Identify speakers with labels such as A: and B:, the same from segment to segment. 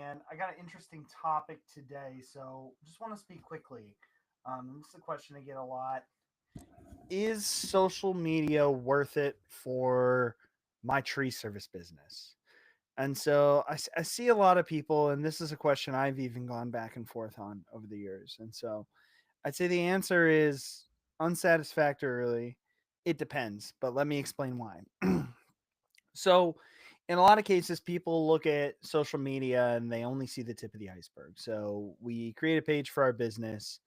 A: and I got an interesting topic today. So just want to speak quickly. This is a question I get a lot. Is social media worth it for my tree service business? And so I see a lot of people, and this is a question I've even gone back and forth on over the years. And so I'd say the answer is unsatisfactorily. It depends, but let me explain why. So, in a lot of cases, people look at social media and they only see the tip of the iceberg. So, we create a page for our business,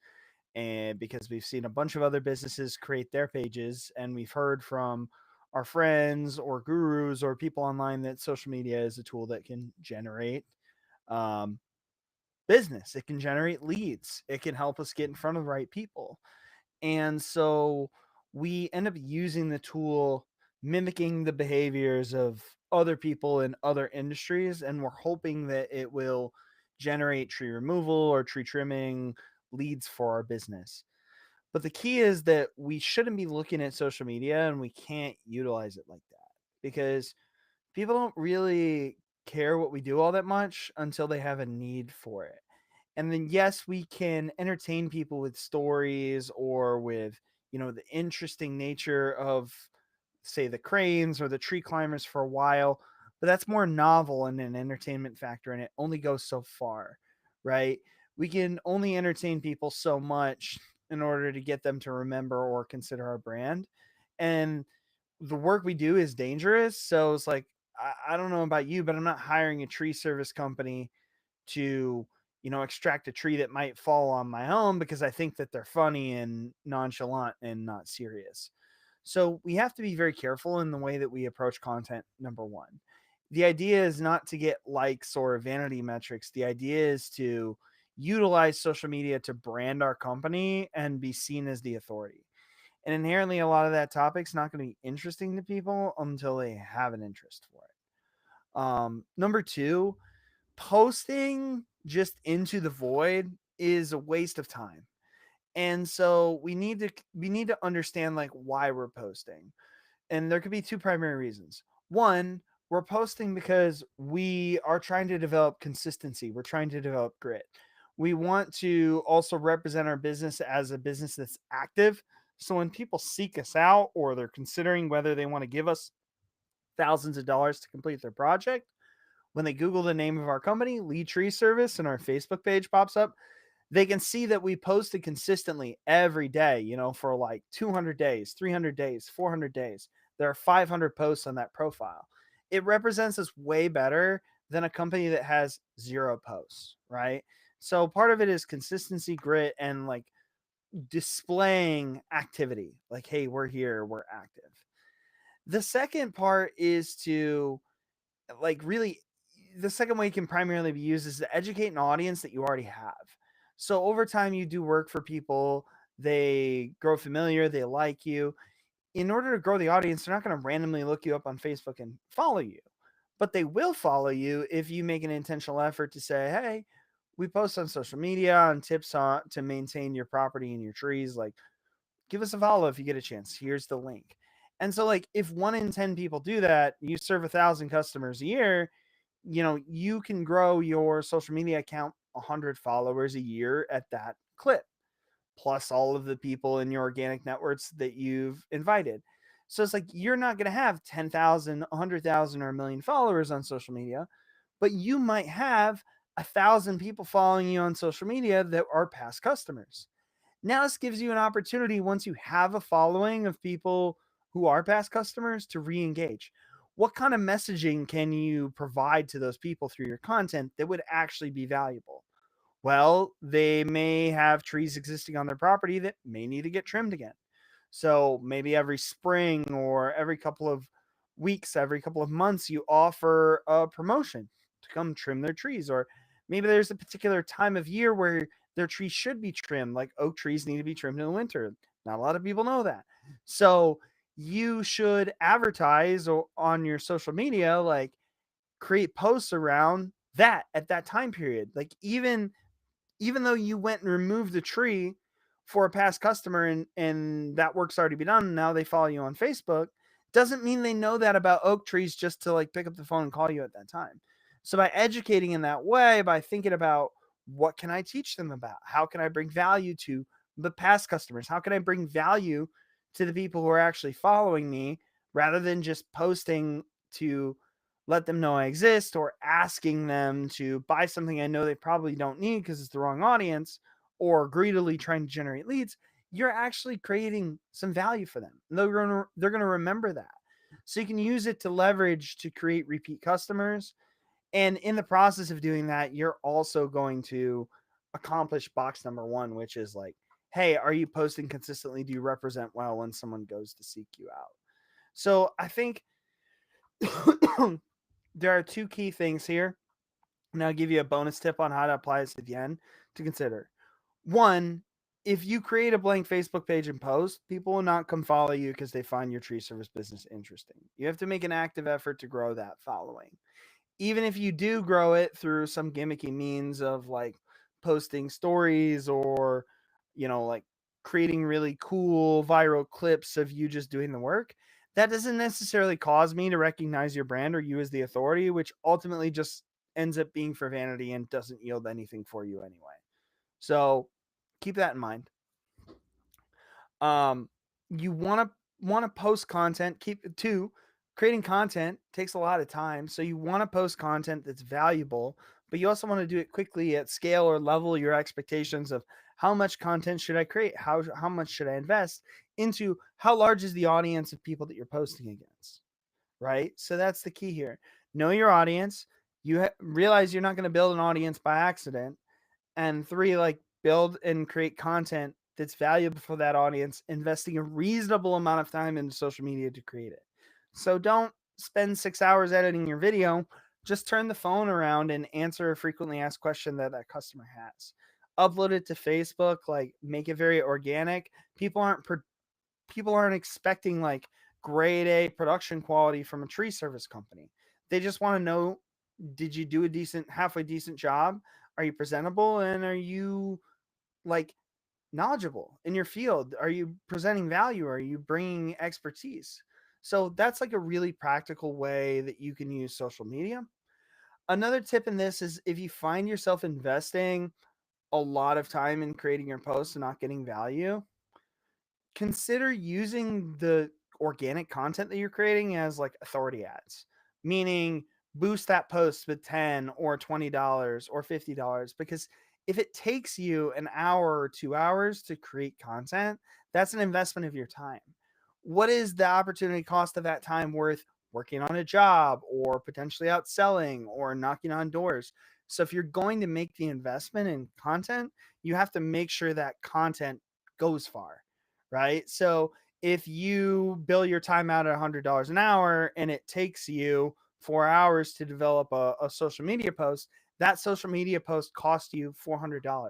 A: and because we've seen a bunch of other businesses create their pages, and we've heard from our friends or gurus or people online that social media is a tool that can generate um, business, it can generate leads, it can help us get in front of the right people. And so we end up using the tool, mimicking the behaviors of other people in other industries, and we're hoping that it will generate tree removal or tree trimming leads for our business. But the key is that we shouldn't be looking at social media and we can't utilize it like that, because people don't really care what we do all that much until they have a need for it. And then yes, we can entertain people with stories or with, the interesting nature of, say, the cranes or the tree climbers for a while, but that's more novel and an entertainment factor, and it only goes so far, right? We can only entertain people so much in order to get them to remember or consider our brand. And the work we do is dangerous, so it's like, I don't know about you, but I'm not hiring a tree service company to, extract a tree that might fall on my home because I think that they're funny and nonchalant and not serious. So we have to be very careful in the way that we approach content. Number one, the idea is not to get likes or vanity metrics. The idea is to utilize social media to brand our company and be seen as the authority. And inherently, a lot of that topic's not going to be interesting to people until they have an interest for it. Number two, posting just into the void is a waste of time. And so we need to understand like why we're posting. And there could be two primary reasons. One, we're posting because we are trying to develop consistency. We're trying to develop grit. We want to also represent our business as a business that's active. So when people seek us out or they're considering whether they want to give us thousands of dollars to complete their project, when they Google the name of our company, Lee Tree Service, and our Facebook page pops up, they can see that we posted consistently every day, for like 200 days, 300 days, 400 days. There are 500 posts on that profile. It represents us way better than a company that has zero posts, right? So part of it is consistency, grit, and like displaying activity. Like, hey, we're here, we're active. The second part is to like really the second way it can primarily be used is to educate an audience that you already have. So over time, you do work for people, they grow familiar, they like you. In order to grow the audience, they're not going to randomly look you up on Facebook and follow you, but they will follow you if you make an intentional effort to say, hey, we post on social media on tips on to maintain your property and your trees. Like, give us a follow if you get a chance. Here's the link. And so, like, if 1 in 10 people do that, you serve 1,000 customers a year, you can grow your social media account 100 followers a year at that clip, plus all of the people in your organic networks that you've invited. So it's like you're not going to have 10,000, 100,000, or a million followers on social media, but you might have 1,000 people following you on social media that are past customers. Now, this gives you an opportunity once you have a following of people who are past customers to re engage. What kind of messaging can you provide to those people through your content that would actually be valuable? Well, they may have trees existing on their property that may need to get trimmed again. So maybe every spring or every couple of weeks, every couple of months, you offer a promotion to come trim their trees. Or maybe there's a particular time of year where their trees should be trimmed, like oak trees need to be trimmed in the winter. Not a lot of people know that. So you should advertise on your social media, like create posts around that at that time period. Like even though you went and removed the tree for a past customer and that work's already been done, now they follow you on Facebook, doesn't mean they know that about oak trees just to like pick up the phone and call you at that time. So by educating in that way, by thinking about what can I teach them about? How can I bring value to the past customers? How can I bring value to the people who are actually following me rather than just posting to let them know I exist or asking them to buy something I know they probably don't need because it's the wrong audience or greedily trying to generate leads. You're actually creating some value for them. And they're going to remember that. So you can use it to leverage to create repeat customers. And in the process of doing that, you're also going to accomplish box number one, which is like, hey, are you posting consistently? Do you represent well when someone goes to seek you out? So I think there are two key things here. And I'll give you a bonus tip on how to apply this at the end to consider. One, if you create a blank Facebook page and post, people will not come follow you because they find your tree service business interesting. You have to make an active effort to grow that following. Even if you do grow it through some gimmicky means of like posting stories or, like creating really cool viral clips of you just doing the work, that doesn't necessarily cause me to recognize your brand or you as the authority, which ultimately just ends up being for vanity and doesn't yield anything for you anyway. So keep that in mind. You want to post content. Creating content takes a lot of time, so you want to post content that's valuable, but you also want to do it quickly at scale or level your expectations of how much content should I create, how much should I invest into, how large is the audience of people that you're posting against, right? So that's the key here. Know your audience. Realize you're not going to build an audience by accident, and three, like build and create content that's valuable for that audience, investing a reasonable amount of time into social media to create it. So don't spend 6 hours editing your video. Just turn the phone around and answer a frequently asked question that customer has. Upload it to Facebook, like make it very organic. People aren't expecting like grade A production quality from a tree service company. They just want to know, did you do a halfway decent job? Are you presentable, and are you like knowledgeable in your field? Are you presenting value? Are you bringing expertise? So that's like a really practical way that you can use social media. Another tip in this is if you find yourself investing a lot of time in creating your posts and not getting value, consider using the organic content that you're creating as like authority ads, meaning boost that post with 10 or $20 or $50, because if it takes you an hour or 2 hours to create content, that's an investment of your time. What is the opportunity cost of that time worth working on a job or potentially out selling or knocking on doors? So if you're going to make the investment in content, you have to make sure that content goes far, right? So if you bill your time out at $100 an hour and it takes you 4 hours to develop a social media post, that social media post cost you $400.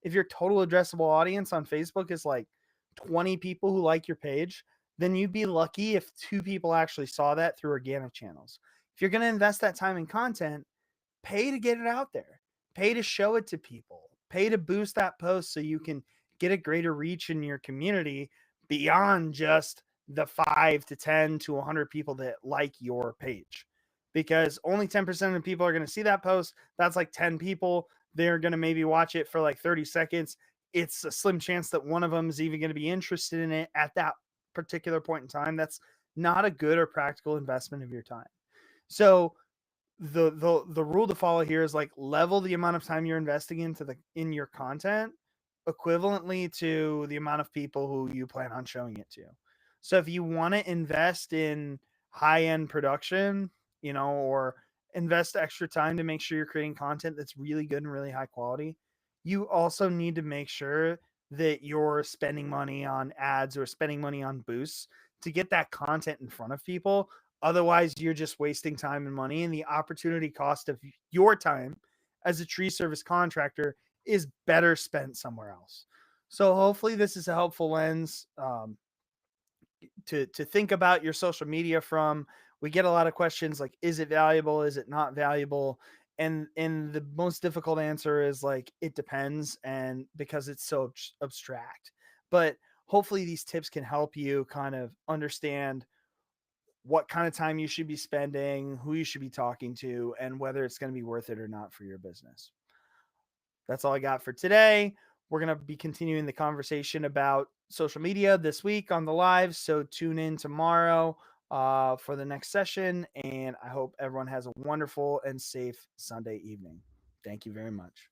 A: If your total addressable audience on Facebook is like 20 people who like your page, then you'd be lucky if 2 people actually saw that through organic channels. If you're going to invest that time in content, pay to get it out there, pay to show it to people, pay to boost that post so you can get a greater reach in your community beyond just the 5 to 10 to 100 people that like your page. Because only 10% of the people are going to see that post. That's like 10 people. They're going to maybe watch it for like 30 seconds. It's a slim chance that one of them is even going to be interested in it at that particular point in time. That's not a good or practical investment of your time. So the rule to follow here is like level the amount of time you're investing in your content equivalently to the amount of people who you plan on showing it to. So if you want to invest in high end production, or invest extra time to make sure you're creating content that's really good and really high quality, you also need to make sure that you're spending money on ads or spending money on boosts to get that content in front of people. Otherwise, you're just wasting time and money, and the opportunity cost of your time as a tree service contractor is better spent somewhere else. So hopefully this is a helpful lens to think about your social media from. We get a lot of questions like, is it valuable? Is it not valuable? And the most difficult answer is like, it depends, and because it's so abstract. But hopefully these tips can help you kind of understand what kind of time you should be spending, who you should be talking to, and whether it's going to be worth it or not for your business. That's all I got for today. We're going to be continuing the conversation about social media this week on the live. So tune in tomorrow for the next session. And I hope everyone has a wonderful and safe Sunday evening. Thank you very much.